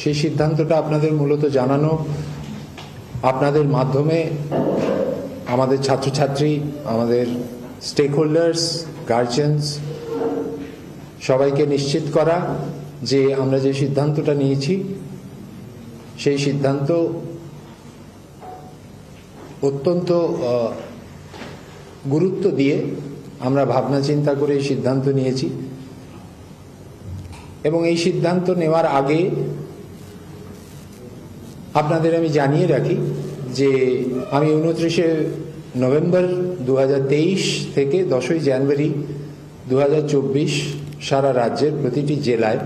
সেই সিদ্ধান্তটা আপনাদের মূলত জানানো, আপনাদের মাধ্যমে আমাদের ছাত্রছাত্রী, আমাদের স্টেক হোল্ডার্স, গার্জিয়ানস সবাইকে নিশ্চিত করা যে আমরা যে সিদ্ধান্তটা নিয়েছি সেই সিদ্ধান্ত অত্যন্ত গুরুত্ব দিয়ে আমরা ভাবনা চিন্তা করে এই সিদ্ধান্ত নিয়েছি। এবং এই সিদ্ধান্ত নেওয়ার আগে আপনাদের আমি জানিয়ে রাখি যে আমি 29শে নভেম্বর 2023 থেকে 10ই জানুয়ারি 2024 সারা রাজ্যের প্রতিটি জেলায়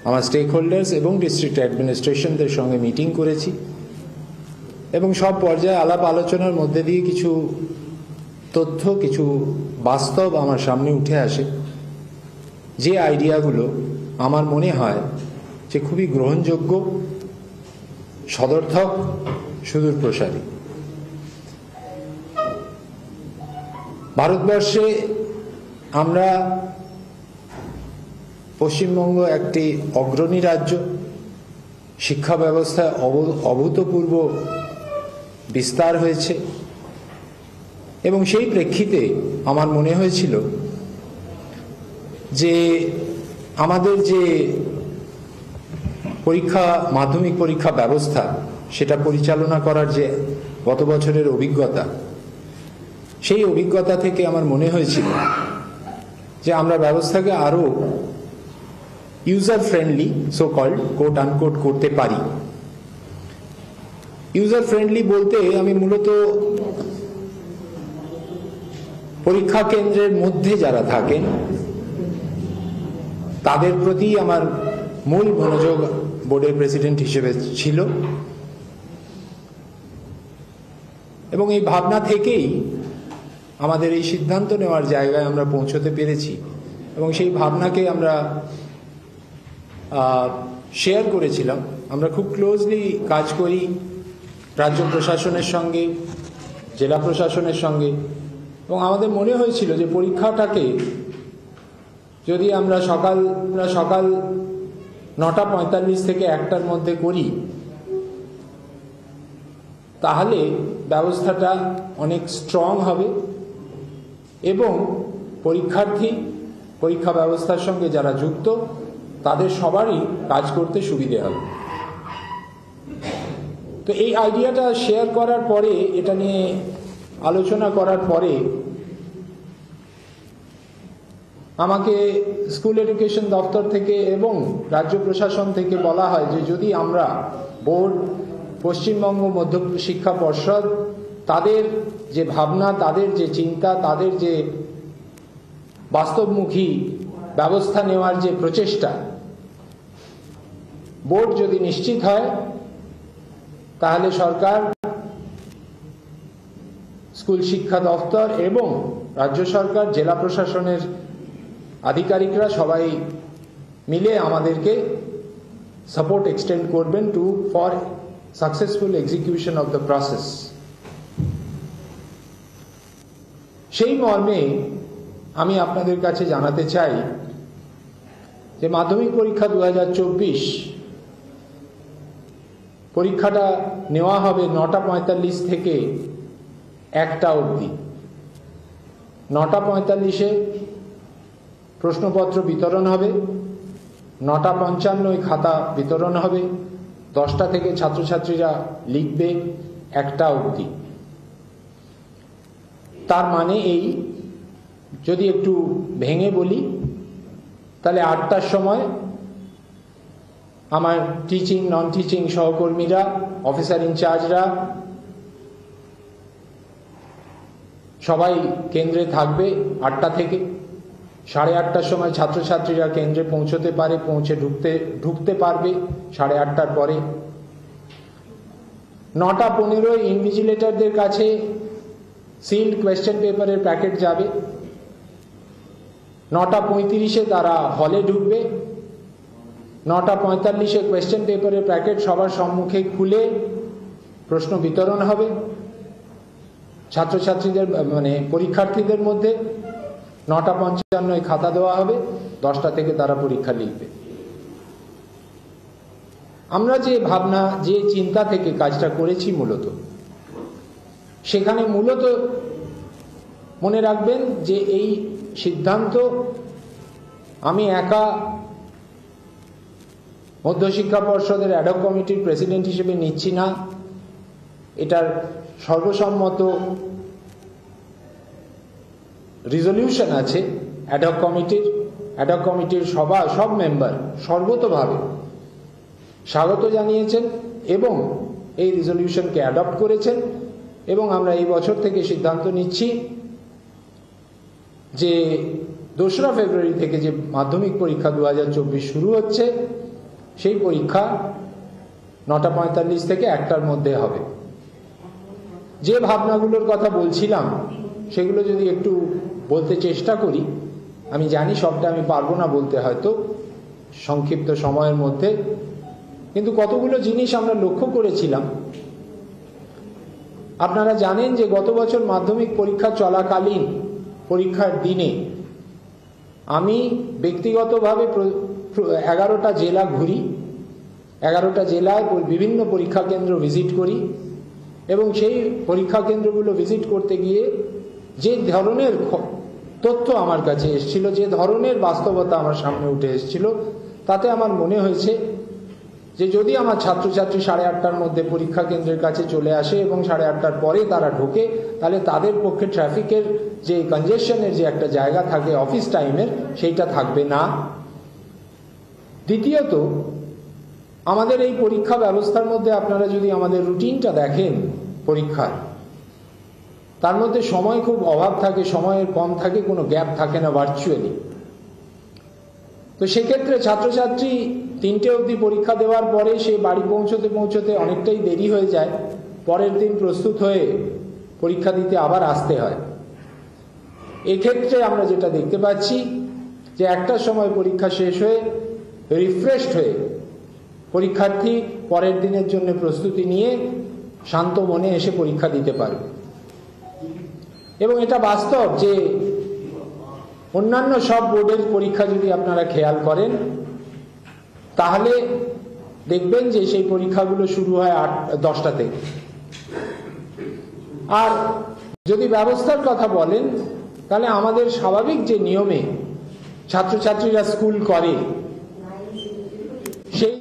আমার স্টেক হোল্ডার্স এবং ডিস্ট্রিক্ট অ্যাডমিনিস্ট্রেশনদের সঙ্গে মিটিং করেছি এবং সব পর্যায়ে আলাপ আলোচনার মধ্যে দিয়ে কিছু তথ্য, কিছু বাস্তব আমার সামনে উঠে আসে, যে আইডিয়াগুলো আমার মনে হয় যে খুবই গ্রহণযোগ্য, সদর্থক, সুদূর প্রসারী। ভারতবর্ষে আমরা পশ্চিমবঙ্গ একটি অগ্রণী রাজ্য, শিক্ষা ব্যবস্থায় অভূতপূর্ব বিস্তার হয়েছে এবং সেই প্রেক্ষিতে আমার মনে হয়েছিল যে আমাদের যে মাধ্যমিক পরীক্ষা ব্যবস্থা সেটা পরিচালনা করার যে গত বছরের অভিজ্ঞতা, সেই অভিজ্ঞতা থেকে আমার মনে হয়েছিল যে আমরা ব্যবস্থাকে আরো user friendly, so called quote unquote করতে পারি। ইউজার ফ্রেন্ডলি বলতে আমি মূলত পরীক্ষা কেন্দ্রের মধ্যে যারা থাকেন তাদের প্রতি আমার মূল মনোযোগ বোর্ডের প্রেসিডেন্ট হিসেবে ছিল এবং এই ভাবনা থেকেই আমাদের এই সিদ্ধান্ত নেওয়ার জায়গায় আমরা পৌঁছতে পেরেছি এবং সেই ভাবনাকে আমরা শেয়ার করেছিলাম। আমরা খুব ক্লোজলি কাজ করি রাজ্য প্রশাসনের সঙ্গে, জেলা প্রশাসনের সঙ্গে, এবং আমাদের মনে হয়েছিল যে পরীক্ষাটাকে যদি আমরা সকাল 9:45 থেকে 1টার মধ্যে করি তাহলে ব্যবস্থাটা অনেক স্ট্রং হবে এবং পরীক্ষার্থী, পরীক্ষা ব্যবস্থার সঙ্গে যারা যুক্ত তাদের সবারই কাজ করতে সুবিধে হবে। তো এই আইডিয়াটা শেয়ার করার পরে, এটা নিয়ে আলোচনা করার পরে আমাকে স্কুল এডুকেশন দপ্তর থেকে এবং রাজ্য প্রশাসন থেকে বলা হয় যে যদি আমরা বোর্ড, পশ্চিমবঙ্গ মধ্য শিক্ষা পর্ষদ, তাদের যে ভাবনা, তাদের যে চিন্তা, তাদের যে বাস্তবমুখী ব্যবস্থা নেওয়ার যে প্রচেষ্টা, বোর্ড যদি নিশ্চিত হয় তাহলে সরকার, স্কুল শিক্ষা দপ্তর এবং রাজ্য সরকার, জেলা প্রশাসনের আধিকারিকরা সবাই মিলে আমাদেরকে সাপোর্ট এক্সটেন্ড করবেন for successful execution of the process. সেই মর্মে আমি আপনাদের কাছে জানাতে চাই যে মাধ্যমিক পরীক্ষা 2024 পরীক্ষাটা নেওয়া হবে 9:45 থেকে 1টা অবধি। 9:45-এ প্রশ্নপত্র বিতরণ হবে, 9:55 খাতা বিতরণ হবে, 10টা থেকে ছাত্রছাত্রীরা লিখবে 1টা অবধি। তার মানে এই, যদি একটু ভেঙে বলি তাহলে 8টার সময় আমার টিচিং, নন টিচিং সহকর্মীরা, অফিসার ইনচার্জরা সবাই কেন্দ্রে থাকবে 8টা থেকে। 8:30টার সময় ছাত্রছাত্রীরা কেন্দ্রে পৌঁছতে পারে, ঢুকতে পারবে 8:30টার পরে। 9:15 ইনভিজিলেটরদের কাছে সিল্ড কোয়েশ্চেন পেপারের প্যাকেট যাবে। 9:35-এ তারা হলে ঢুকবে। 9:45-এ কোয়েশ্চেন পেপারের প্যাকেট সবার সম্মুখে খুলে প্রশ্ন বিতরণ হবে ছাত্রছাত্রীদের, মানে পরীক্ষার্থীদের মধ্যে। 9:55-এ খাতা দেওয়া হবে, 10টা থেকে তারা পরীক্ষা লিখবে। আমরা যে ভাবনা, যে চিন্তা থেকে কাজটা করেছি মূলত, সেখানে মূলত মনে রাখবেন যে এই সিদ্ধান্ত আমি একা মধ্যশিক্ষা পর্ষদের অ্যাডহক কমিটির প্রেসিডেন্ট হিসেবে নিচ্ছি না। এটার সর্বসম্মত রিজলিউশন আছে অ্যাডহক কমিটির সব মেম্বার সর্বতোভাবে স্বাগত জানিয়েছেন এবং এই রিজলিউশনকে অ্যাডপ্ট করেছেন। এবং আমরা এই বছর থেকে সিদ্ধান্ত নিচ্ছি যে 2রা ফেব্রুয়ারি থেকে যে মাধ্যমিক পরীক্ষা 2024 শুরু হচ্ছে, সেই পরীক্ষা 9:45 থেকে 1টার মধ্যে হবে। যে ভাবনাগুলোর কথা বলছিলাম সেগুলো যদি একটু বলতে চেষ্টা করি, আমি জানি সবটা আমি পারবো না বলতে হয়তো সংক্ষিপ্ত সময়ের মধ্যে, কিন্তু কতগুলো জিনিস আমরা লক্ষ্য করেছিলাম। আপনারা জানেন যে গত বছর মাধ্যমিক পরীক্ষা চলাকালীন পরীক্ষার দিনে আমি ব্যক্তিগতভাবে 11টা জেলা ঘুরি, 11টা জেলায় বিভিন্ন পরীক্ষা কেন্দ্র ভিজিট করি এবং সেই পরীক্ষা কেন্দ্রগুলো ভিজিট করতে গিয়ে যে ধরনের তথ্য আমার কাছে এসেছিল, যে ধরনের বাস্তবতা আমার সামনে উঠে এসেছিল, তাতে আমার মনে হয়েছে যে যদি আমার ছাত্রছাত্রী 8:30টার মধ্যে পরীক্ষা কেন্দ্রের কাছে চলে আসে এবং 8:30টার পরে তারা ঢোকে, তাহলে তাদের পক্ষে ট্রাফিকের যে কনজেশনের যে একটা জায়গা থাকে অফিস টাইমের, সেইটা থাকবে না। দ্বিতীয়ত, আমাদের এই পরীক্ষা ব্যবস্থার মধ্যে আপনারা যদি আমাদের রুটিনটা দেখেন পরীক্ষার, তার মধ্যে সময় খুব অভাব থাকে, সময়ের কম থাকে, কোনো গ্যাপ থাকে না ভার্চুয়ালি। তো সেক্ষেত্রে ছাত্রছাত্রী 3টে অবধি পরীক্ষা দেওয়ার পরে সে বাড়ি পৌঁছতে অনেকটাই দেরি হয়ে যায়, পরের দিন প্রস্তুত হয়ে পরীক্ষা দিতে আবার আসতে হয়। এক্ষেত্রে আমরা যেটা দেখতে পাচ্ছি যে 1টার সময় পরীক্ষা শেষ হয়ে রিফ্রেশড হয়ে পরীক্ষার্থী পরের দিনের জন্য প্রস্তুতি নিয়ে শান্ত মনে এসে পরীক্ষা দিতে পারবে। এবং এটা বাস্তব যে অন্যান্য সব বোর্ডের পরীক্ষা যদি আপনারা খেয়াল করেন, তাহলে দেখবেন যে সেই পরীক্ষাগুলো শুরু হয় 10টা থেকে। আর যদি ব্যবস্থার কথা বলেন, তাহলে আমাদের স্বাভাবিক যে নিয়মে ছাত্রছাত্রীরা স্কুল করে, সেই